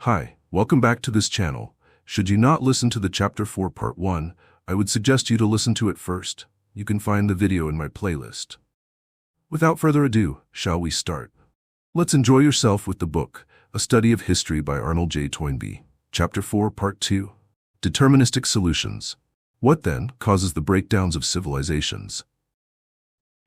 Hi, welcome back to this channel. Should you not listen to the Chapter 4 Part 1, I would suggest you to listen to it first. You can find the video in my playlist. Without further ado, shall we start? Let's enjoy yourself with the book, A Study of History by Arnold J. Toynbee. Chapter 4 Part 2. Deterministic Solutions. What then causes the breakdowns of civilizations?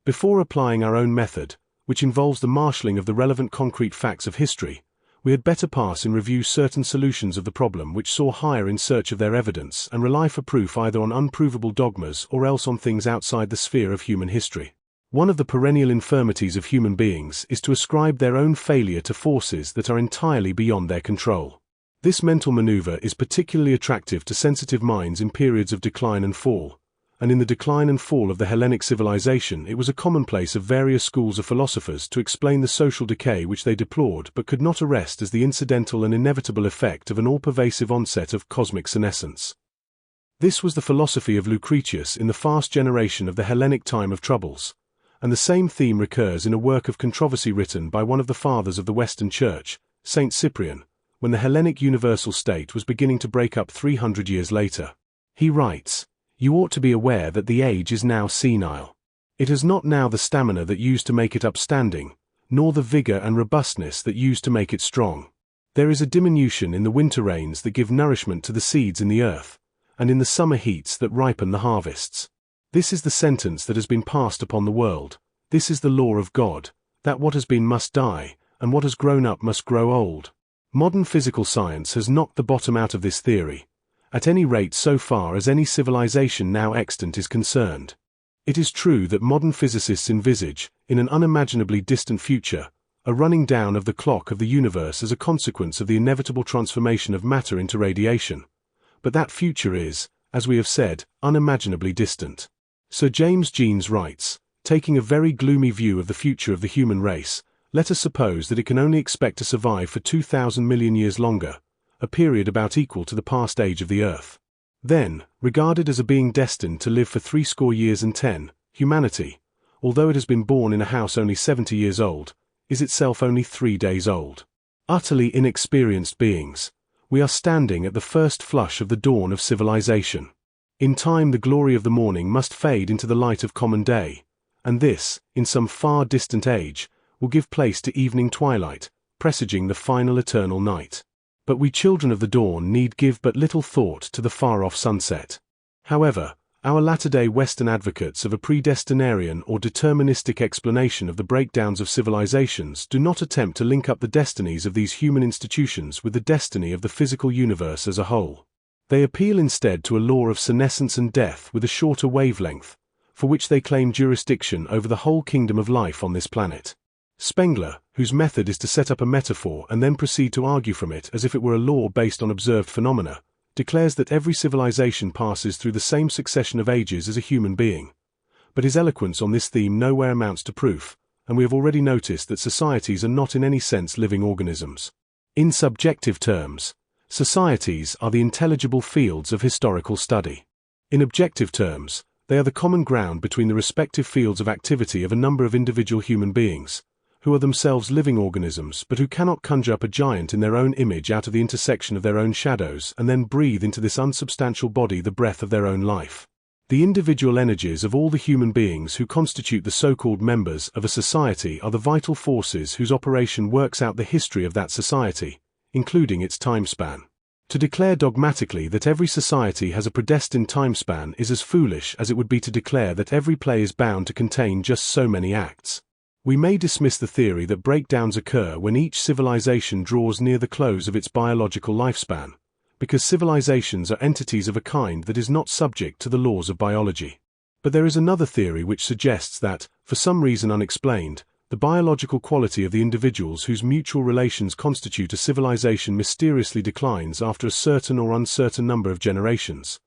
Before applying our own method, which involves the marshalling of the relevant concrete facts of history, we had better pass in review certain solutions of the problem which soar higher in search of their evidence and rely for proof either on unprovable dogmas or else on things outside the sphere of human history. One of the perennial infirmities of human beings is to ascribe their own failure to forces that are entirely beyond their control. This mental maneuver is particularly attractive to sensitive minds in periods of decline and fall, and in the decline and fall of the Hellenic civilization it was a commonplace of various schools of philosophers to explain the social decay which they deplored but could not arrest as the incidental and inevitable effect of an all-pervasive onset of cosmic senescence. This was the philosophy of Lucretius in the fast generation of the Hellenic time of troubles, and the same theme recurs in a work of controversy written by one of the fathers of the Western Church, Saint Cyprian, when the Hellenic universal state was beginning to break up 300 years later. He writes, "You ought to be aware that the age is now senile. It has not now the stamina that used to make it upstanding, nor the vigor and robustness that used to make it strong. There is a diminution in the winter rains that give nourishment to the seeds in the earth, and in the summer heats that ripen the harvests. This is the sentence that has been passed upon the world. This is the law of God, that what has been must die, and what has grown up must grow old. Modern physical science has knocked the bottom out of this theory, at any rate so far as any civilization now extant is concerned. It is true that modern physicists envisage, in an unimaginably distant future, a running down of the clock of the universe as a consequence of the inevitable transformation of matter into radiation, but that future is, as we have said, unimaginably distant. Sir James Jeans writes, taking a very gloomy view of the future of the human race, let us suppose that it can only expect to survive for 2,000 million years longer, a period about equal to the past age of the earth. Then, regarded as a being destined to live for 70 years and 10, humanity, although it has been born in a house only 70 years old, is itself only 3 days old. Utterly inexperienced beings, we are standing at the first flush of the dawn of civilization. In time the glory of the morning must fade into the light of common day, and this, in some far distant age, will give place to evening twilight, presaging the final eternal night. But we children of the dawn need give but little thought to the far-off sunset. However, our latter-day Western advocates of a predestinarian or deterministic explanation of the breakdowns of civilizations do not attempt to link up the destinies of these human institutions with the destiny of the physical universe as a whole. They appeal instead to a law of senescence and death with a shorter wavelength, for which they claim jurisdiction over the whole kingdom of life on this planet. Spengler, whose method is to set up a metaphor and then proceed to argue from it as if it were a law based on observed phenomena, declares that every civilization passes through the same succession of ages as a human being. But his eloquence on this theme nowhere amounts to proof, and we have already noticed that societies are not in any sense living organisms. In subjective terms, societies are the intelligible fields of historical study. In objective terms, they are the common ground between the respective fields of activity of a number of individual human beings, who are themselves living organisms but who cannot conjure up a giant in their own image out of the intersection of their own shadows and then breathe into this unsubstantial body the breath of their own life. The individual energies of all the human beings who constitute the so-called members of a society are the vital forces whose operation works out the history of that society, including its time span. To declare dogmatically that every society has a predestined time span is as foolish as it would be to declare that every play is bound to contain just so many acts. We may dismiss the theory that breakdowns occur when each civilization draws near the close of its biological lifespan, because civilizations are entities of a kind that is not subject to the laws of biology. But there is another theory which suggests that, for some reason unexplained, the biological quality of the individuals whose mutual relations constitute a civilization mysteriously declines after a certain or uncertain number of generations.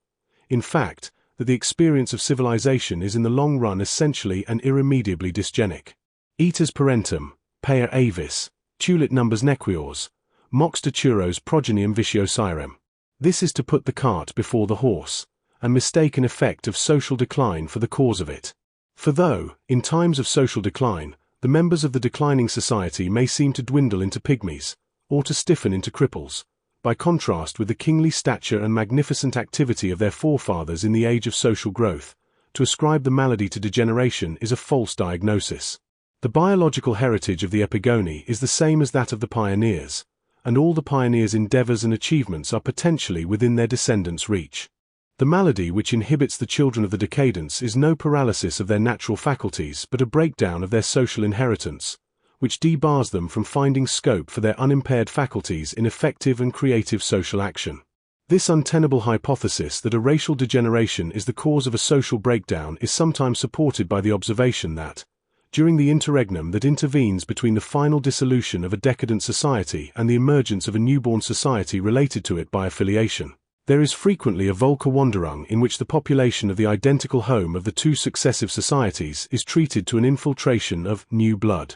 In fact, that the experience of civilization is in the long run essentially and irremediably dysgenic. Etas parentum, paer avis, tulit numbers nequiors, mox turos progenium vitiosirem. This is to put the cart before the horse, and mistake an effect of social decline for the cause of it. For though, in times of social decline, the members of the declining society may seem to dwindle into pygmies, or to stiffen into cripples, by contrast with the kingly stature and magnificent activity of their forefathers in the age of social growth, to ascribe the malady to degeneration is a false diagnosis. The biological heritage of the Epigoni is the same as that of the pioneers, and all the pioneers' endeavors and achievements are potentially within their descendants' reach. The malady which inhibits the children of the decadents is no paralysis of their natural faculties but a breakdown of their social inheritance, which debars them from finding scope for their unimpaired faculties in effective and creative social action. This untenable hypothesis that a racial degeneration is the cause of a social breakdown is sometimes supported by the observation that, during the interregnum that intervenes between the final dissolution of a decadent society and the emergence of a newborn society related to it by affiliation, there is frequently a Völkerwanderung in which the population of the identical home of the two successive societies is treated to an infiltration of new blood.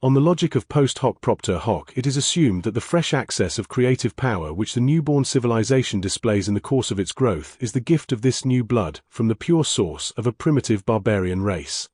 On the logic of post hoc propter hoc, it is assumed that the fresh access of creative power which the newborn civilization displays in the course of its growth is the gift of this new blood from the pure source of a primitive barbarian race.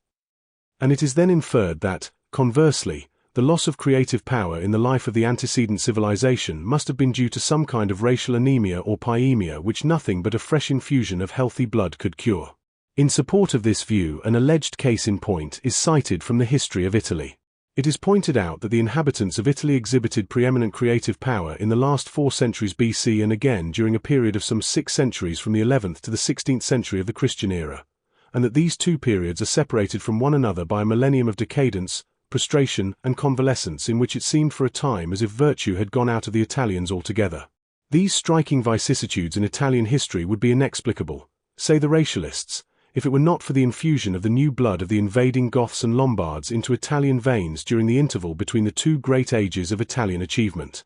And it is then inferred that, conversely, the loss of creative power in the life of the antecedent civilization must have been due to some kind of racial anemia or pyemia which nothing but a fresh infusion of healthy blood could cure. In support of this view, an alleged case in point is cited from the history of Italy. It is pointed out that the inhabitants of Italy exhibited preeminent creative power in the last 4 centuries BC and again during a period of some 6 centuries from the 11th to the 16th century of the Christian era, and that these two periods are separated from one another by a millennium of decadence, prostration, and convalescence in which it seemed for a time as if virtue had gone out of the Italians altogether. These striking vicissitudes in Italian history would be inexplicable, say the racialists, if it were not for the infusion of the new blood of the invading Goths and Lombards into Italian veins during the interval between the two great ages of Italian achievement.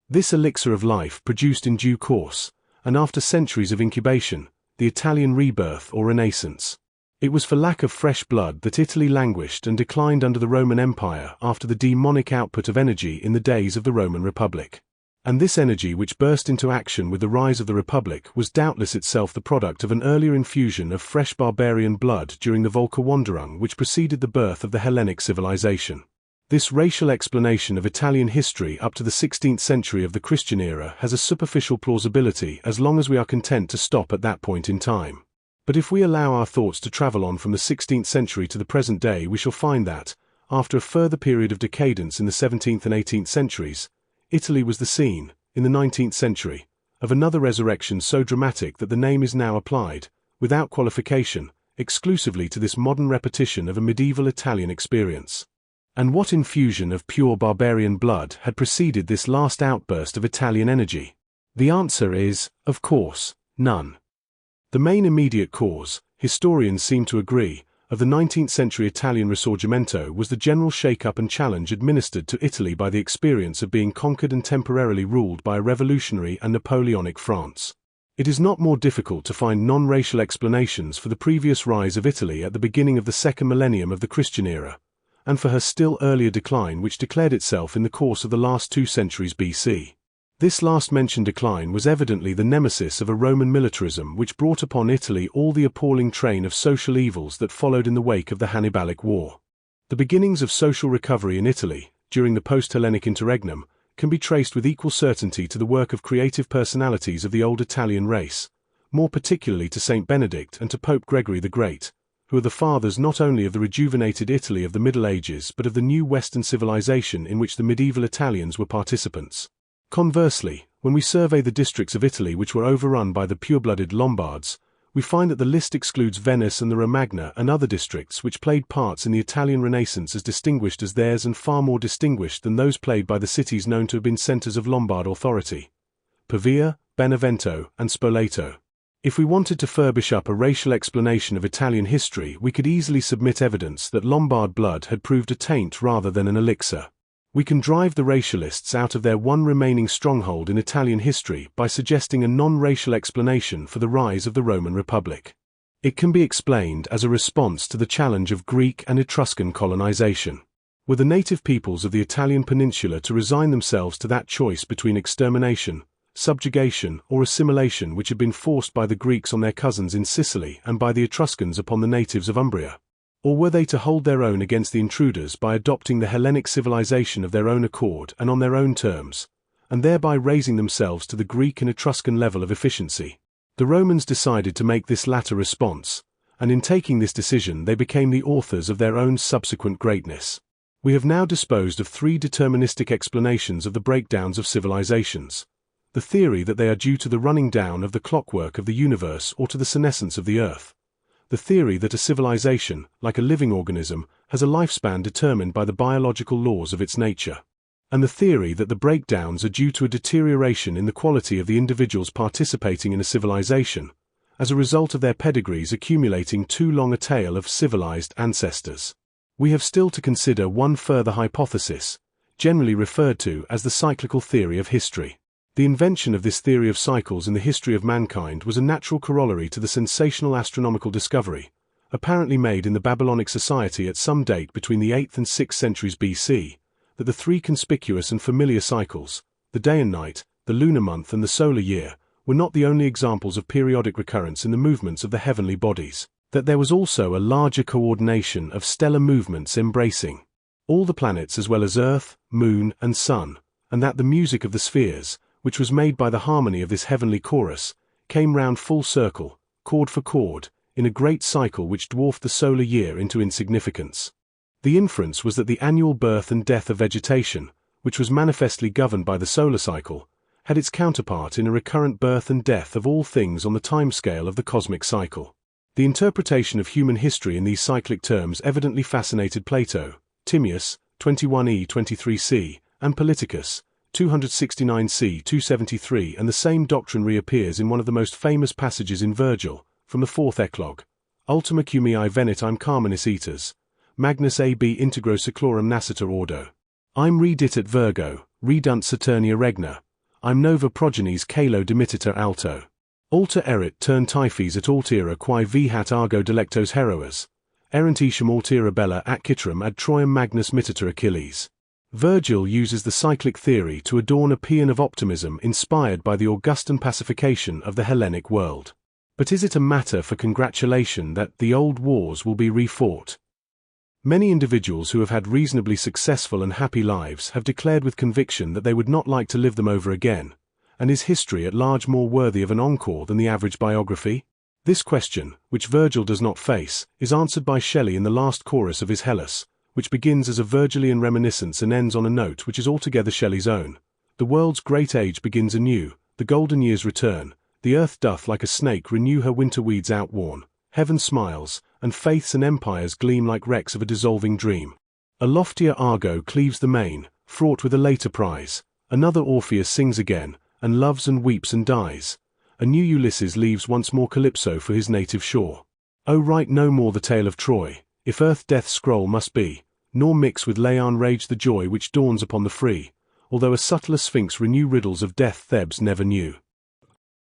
This elixir of life produced in due course, and after centuries of incubation, the Italian rebirth or renaissance. It was for lack of fresh blood that Italy languished and declined under the Roman Empire after the demonic output of energy in the days of the Roman Republic. And this energy which burst into action with the rise of the Republic was doubtless itself the product of an earlier infusion of fresh barbarian blood during the Völkerwanderung which preceded the birth of the Hellenic civilization. This racial explanation of Italian history up to the 16th century of the Christian era has a superficial plausibility as long as we are content to stop at that point in time. But if we allow our thoughts to travel on from the 16th century to the present day, we shall find that, after a further period of decadence in the 17th and 18th centuries, Italy was the scene, in the 19th century, of another resurrection so dramatic that the name is now applied, without qualification, exclusively to this modern repetition of a medieval Italian experience. And what infusion of pure barbarian blood had preceded this last outburst of Italian energy? The answer is, of course, none. The main immediate cause, historians seem to agree, of the 19th century Italian Risorgimento was the general shake-up and challenge administered to Italy by the experience of being conquered and temporarily ruled by a revolutionary and Napoleonic France. It is not more difficult to find non-racial explanations for the previous rise of Italy at the beginning of the second millennium of the Christian era, and for her still earlier decline which declared itself in the course of the last 2 centuries BC. This last-mentioned decline was evidently the nemesis of a Roman militarism which brought upon Italy all the appalling train of social evils that followed in the wake of the Hannibalic War. The beginnings of social recovery in Italy, during the post-Hellenic interregnum, can be traced with equal certainty to the work of creative personalities of the old Italian race, more particularly to Saint Benedict and to Pope Gregory the Great, who are the fathers not only of the rejuvenated Italy of the Middle Ages but of the new Western civilization in which the medieval Italians were participants. Conversely, when we survey the districts of Italy which were overrun by the pure-blooded Lombards, we find that the list excludes Venice and the Romagna and other districts which played parts in the Italian Renaissance as distinguished as theirs and far more distinguished than those played by the cities known to have been centers of Lombard authority: Pavia, Benevento, and Spoleto. If we wanted to furbish up a racial explanation of Italian history, we could easily submit evidence that Lombard blood had proved a taint rather than an elixir. We can drive the racialists out of their one remaining stronghold in Italian history by suggesting a non-racial explanation for the rise of the Roman Republic. It can be explained as a response to the challenge of Greek and Etruscan colonization. Were the native peoples of the Italian peninsula to resign themselves to that choice between extermination, subjugation, or assimilation which had been forced by the Greeks on their cousins in Sicily and by the Etruscans upon the natives of Umbria? Or were they to hold their own against the intruders by adopting the Hellenic civilization of their own accord and on their own terms, and thereby raising themselves to the Greek and Etruscan level of efficiency. The Romans decided to make this latter response, and in taking this decision they became the authors of their own subsequent greatness. We have now disposed of three deterministic explanations of the breakdowns of civilizations. The theory that they are due to the running down of the clockwork of the universe or to the senescence of the earth. The theory that a civilization, like a living organism, has a lifespan determined by the biological laws of its nature. And the theory that the breakdowns are due to a deterioration in the quality of the individuals participating in a civilization, as a result of their pedigrees accumulating too long a tail of civilized ancestors. We have still to consider one further hypothesis, generally referred to as the cyclical theory of history. The invention of this theory of cycles in the history of mankind was a natural corollary to the sensational astronomical discovery, apparently made in the Babylonic society at some date between the 8th and 6th centuries BC, that the three conspicuous and familiar cycles, the day and night, the lunar month and the solar year, were not the only examples of periodic recurrence in the movements of the heavenly bodies, that there was also a larger coordination of stellar movements embracing all the planets as well as Earth, Moon, and Sun, and that the music of the spheres, which was made by the harmony of this heavenly chorus, came round full circle, chord for chord, in a great cycle which dwarfed the solar year into insignificance. The inference was that the annual birth and death of vegetation, which was manifestly governed by the solar cycle, had its counterpart in a recurrent birth and death of all things on the timescale of the cosmic cycle. The interpretation of human history in these cyclic terms evidently fascinated Plato, Timaeus, 21e 23c, and Politicus, 269c 273, and the same doctrine reappears in one of the most famous passages in Virgil, from the 4th Eclogue. Ultima cumii venit im carminis aeters, magnus ab integro seclorum nascitur ordo. Im redit et Virgo, redunt Saturnia regna, im nova progenies calo dimittitur alto. Alter erit turn typhes et altera quae vihat argo delectos heroas, erant etiam altera bella at citrum ad Troiam magnus mittitur Achilles. Virgil uses the cyclic theory to adorn a paean of optimism inspired by the Augustan pacification of the Hellenic world. But is it a matter for congratulation that the old wars will be refought? Many individuals who have had reasonably successful and happy lives have declared with conviction that they would not like to live them over again, and is history at large more worthy of an encore than the average biography? This question, which Virgil does not face, is answered by Shelley in the last chorus of his Hellas, which begins as a Virgilian reminiscence and ends on a note which is altogether Shelley's own. The world's great age begins anew, the golden years return, the earth doth like a snake renew her winter weeds outworn, heaven smiles, and faiths and empires gleam like wrecks of a dissolving dream. A loftier Argo cleaves the main, fraught with a later prize, another Orpheus sings again, and loves and weeps and dies. A new Ulysses leaves once more Calypso for his native shore. Oh, write no more the tale of Troy, if earth death's scroll must be, nor mix with Laon rage the joy which dawns upon the free, although a subtler sphinx renew riddles of death Thebes never knew.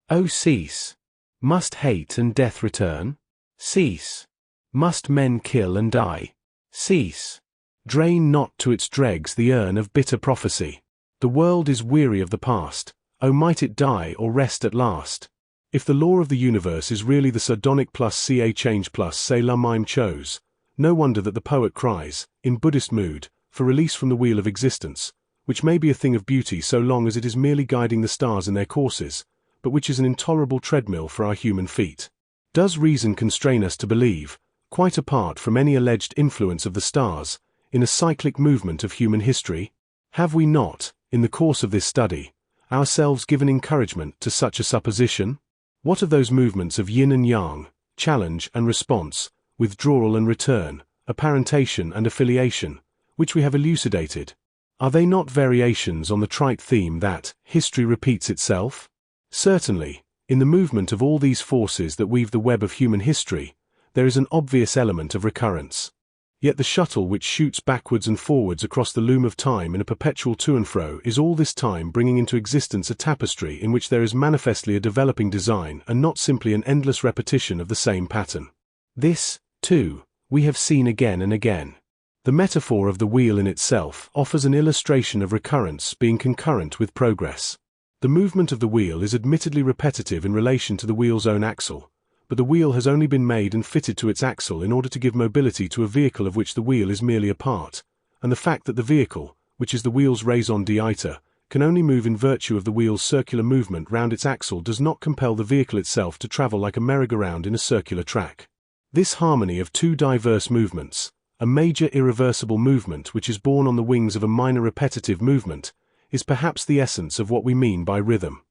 Oh, cease! Must hate and death return? Cease! Must men kill and die? Cease! Drain not to its dregs the urn of bitter prophecy. The world is weary of the past, oh might it die or rest at last. If the law of the universe is really the sardonic plus ca change plus say la mime chose, no wonder that the poet cries, in Buddhist mood, for release from the wheel of existence, which may be a thing of beauty so long as it is merely guiding the stars in their courses, but which is an intolerable treadmill for our human feet. Does reason constrain us to believe, quite apart from any alleged influence of the stars, in a cyclic movement of human history? Have we not, in the course of this study, ourselves given encouragement to such a supposition? What of those movements of yin and yang, challenge and response, withdrawal and return, apparentation and affiliation, which we have elucidated? Are they not variations on the trite theme that history repeats itself? Certainly, in the movement of all these forces that weave the web of human history, there is an obvious element of recurrence. Yet the shuttle which shoots backwards and forwards across the loom of time in a perpetual to and fro is all this time bringing into existence a tapestry in which there is manifestly a developing design and not simply an endless repetition of the same pattern. This, too, we have seen again and again. The metaphor of the wheel in itself offers an illustration of recurrence being concurrent with progress. The movement of the wheel is admittedly repetitive in relation to the wheel's own axle, but the wheel has only been made and fitted to its axle in order to give mobility to a vehicle of which the wheel is merely a part, and the fact that the vehicle, which is the wheel's raison d'etre, can only move in virtue of the wheel's circular movement round its axle does not compel the vehicle itself to travel like a merry-go-round in a circular track. This harmony of two diverse movements, a major irreversible movement which is born on the wings of a minor repetitive movement, is perhaps the essence of what we mean by rhythm.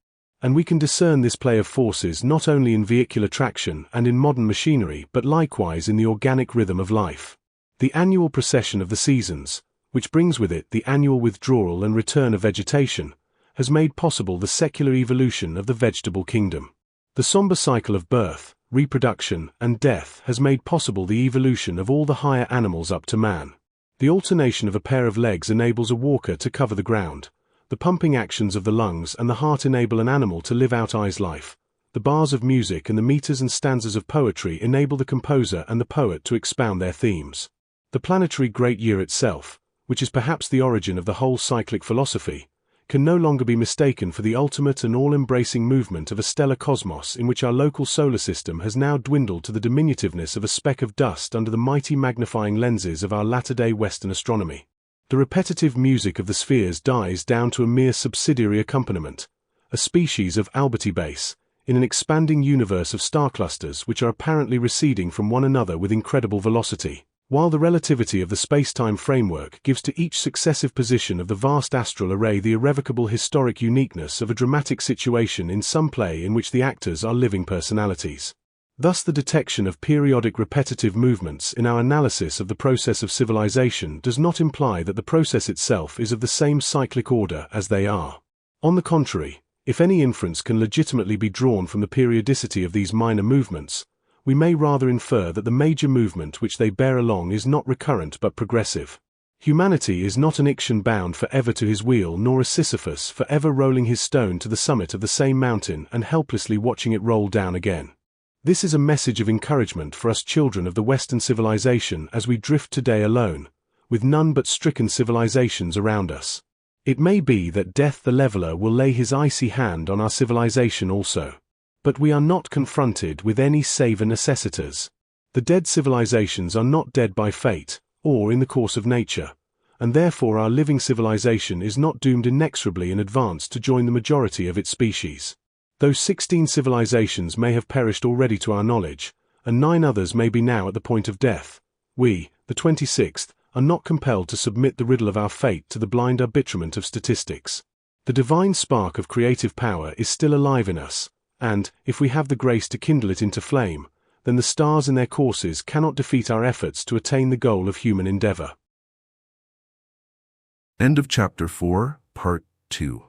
And we can discern this play of forces not only in vehicular traction and in modern machinery but likewise in the organic rhythm of life. The annual procession of the seasons, which brings with it the annual withdrawal and return of vegetation, has made possible the secular evolution of the vegetable kingdom. The somber cycle of birth, reproduction, and death has made possible the evolution of all the higher animals up to man. The alternation of a pair of legs enables a walker to cover the ground. The pumping actions of the lungs and the heart enable an animal to live out his life. The bars of music and the meters and stanzas of poetry enable the composer and the poet to expound their themes. The planetary great year itself, which is perhaps the origin of the whole cyclic philosophy, can no longer be mistaken for the ultimate and all-embracing movement of a stellar cosmos in which our local solar system has now dwindled to the diminutiveness of a speck of dust under the mighty magnifying lenses of our latter-day Western astronomy. The repetitive music of the spheres dies down to a mere subsidiary accompaniment, a species of Alberti bass, in an expanding universe of star clusters which are apparently receding from one another with incredible velocity, while the relativity of the space-time framework gives to each successive position of the vast astral array the irrevocable historic uniqueness of a dramatic situation in some play in which the actors are living personalities. Thus the detection of periodic repetitive movements in our analysis of the process of civilization does not imply that the process itself is of the same cyclic order as they are. On the contrary, if any inference can legitimately be drawn from the periodicity of these minor movements, we may rather infer that the major movement which they bear along is not recurrent but progressive. Humanity is not an Ixion bound forever to his wheel nor a Sisyphus forever rolling his stone to the summit of the same mountain and helplessly watching it roll down again. This is a message of encouragement for us children of the Western civilization as we drift today alone, with none but stricken civilizations around us. It may be that Death the Leveler will lay his icy hand on our civilization also. But we are not confronted with any saver necessitors. The dead civilizations are not dead by fate, or in the course of nature, and therefore our living civilization is not doomed inexorably in advance to join the majority of its species. Though 16 civilizations may have perished already to our knowledge, and 9 others may be now at the point of death, we, the 26th, are not compelled to submit the riddle of our fate to the blind arbitrament of statistics. The divine spark of creative power is still alive in us, and, if we have the grace to kindle it into flame, then the stars in their courses cannot defeat our efforts to attain the goal of human endeavor. End of Chapter 4, Part 2.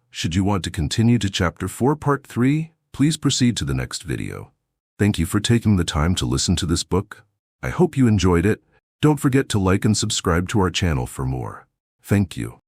Should you want to continue to Chapter 4, Part 3, please proceed to the next video. Thank you for taking the time to listen to this book. I hope you enjoyed it. Don't forget to like and subscribe to our channel for more. Thank you.